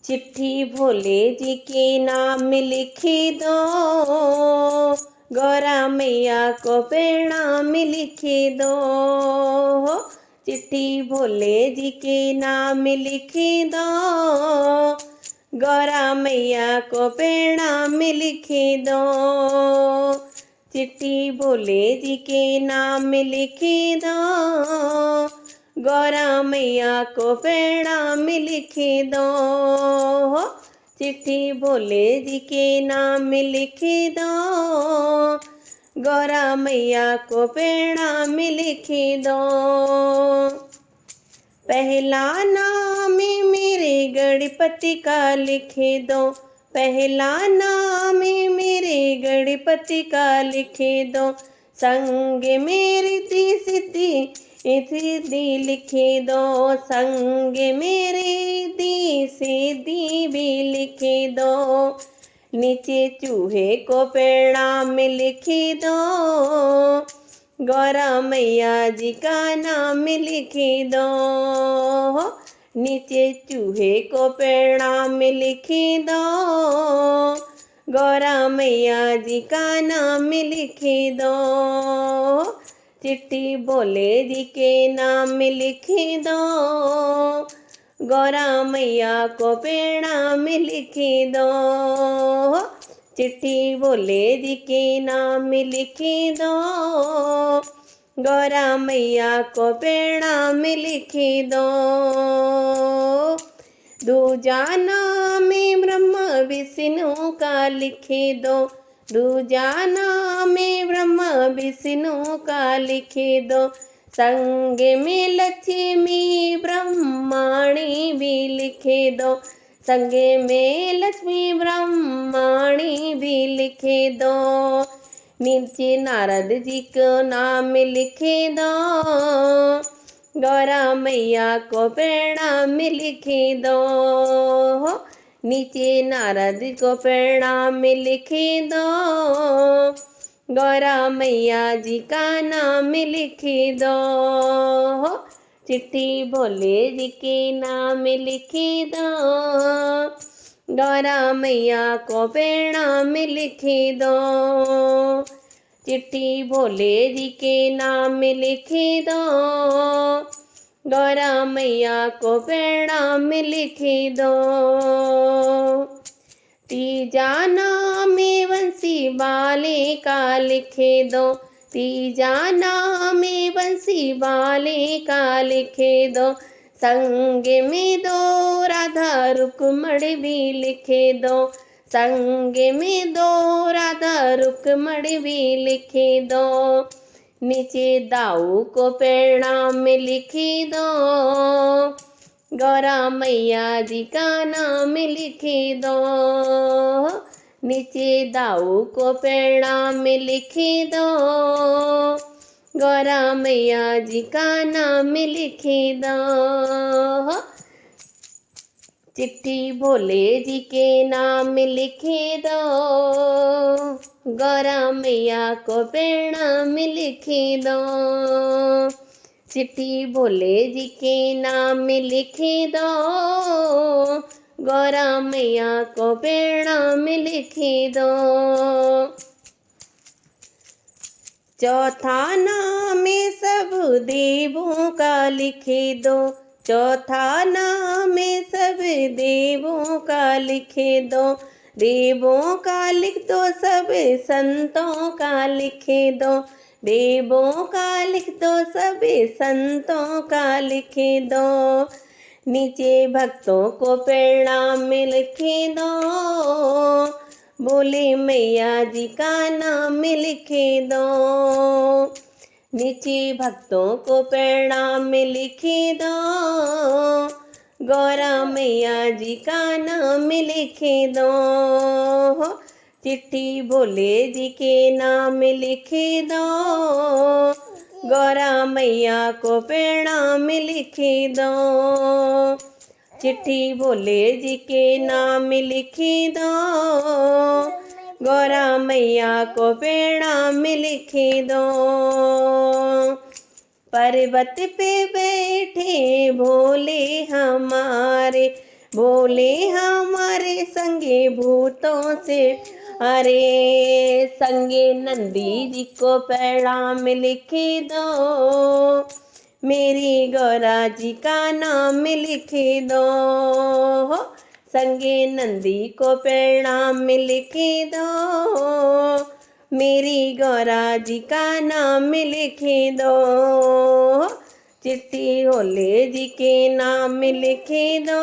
चिट्ठी भोले जी के नाम लिखी दो, गौरा मैया को प्रणाम लिखी दो। चिट्ठी भोले जी के नाम लिखी दो, गौरा मैया को प्रणाम लिखी दो। चिट्ठी भोले जी के नाम लिखी दो, गौरा मैया को प्रणाम लिखी दो। चिट्ठी भोले जी के नाम लिखी दो, गौरा मैया को प्रणाम लिखी दो। पहला नाम मेरे गणपति का लिखे दो, पहला नाम मेरे गणपति का लिखे दो। संग मेरी दी सिद्धि सिद्धि लिखे दो, संग मेरे दी सिद्धि भी लिखे दो। नीचे चूहे को प्रणाम लिखे दो, गौरा मैया जी का नाम लिखे दो। नीचे चूहे को प्रणाम लिखे दो, गौरा मैया जी का नाम लिखे दो। चिट्ठी भोले जी के नाम लिखे दो, गौरा मैया को प्रणाम लिखे दो। चिट्ठी भोले जी के नाम लिखे दो, गौरा मैया को प्रणाम लिखे दो। दूजा नाम ब्रह्मा विष्णु का लिखे दो, दूजा नाम ब्रह्मा विष्णु का लिखे दो। संग में लक्ष्मी ब्रह्माणी भी लिखे दो, संग में लक्ष्मी ब्रह्माणी भी लिखे दो। नीचे नारद जी को नाम लिखे दो, गौरा मैया को प्रणाम लिखे दो। नीचे नारद को प्रणाम लिखे दो, गौरा मैया जी का नाम लिखे दो। चिट्ठी भोले जी के नाम लिखे दो, गौरा मैया को प्रणाम लिखे दो। चिट्ठी भोले जी के नाम लिखे दो, गौरा मैया को प्रणाम लिखे दो। तीजा नाम बंसी वाले का लिखे दो, तीजा नाम बंसी वाले का लिखे दो। संग में दो राधा रुक्मणी भी लिखे दो, संग में दो राधा रुक्मणी भी लिखे दो। नीचे दाऊ को प्रणाम लिखे दो, गौरा मैया जी का नाम लिखे दो। नीचे दाऊ को प्रणाम लिखे दो, गौरा मैया जी का नाम लिखे दो। चिट्ठी भोले जी के नाम लिखे दो, गौरा मैया को प्रणाम लिखे दो। चिट्ठी भोले जी के नाम लिखे दो, गौरा मैया को प्रणाम लिखे दो। चौथा नाम सब देवों का लिखे दो, चौथा नाम सब देवों का लिखे दो। देवों का लिख दो, सब संतों का लिखे दो, देवों का लिख दो, सब संतों का लिखे दो। नीचे भक्तों को प्रणाम लिखे दो, बोले मैया जी का नाम लिखे दो। नीचे भक्तों को प्रणाम लिखे दो, गौरा मैया जी का नाम लिखे दो। चिट्ठी भोले जी के नाम लिखे दो, गौरा मैया को प्रणाम लिखे दो। चिट्ठी भोले जी के नाम लिखे दो, गौरा मैया को प्रणाम लिखे दो। पर्वत पे बैठे भोले हमारे, बोले हमारे संगे भूतों से, अरे संगे नंदी जी को प्रणाम लिख दो, मेरी गौरा जी का नाम लिख दो, संगे नंदी को प्रणाम लिख दो, मेरी गौरा जी का नाम लिख दो, चिट्ठी होले जी के नाम लिख दो।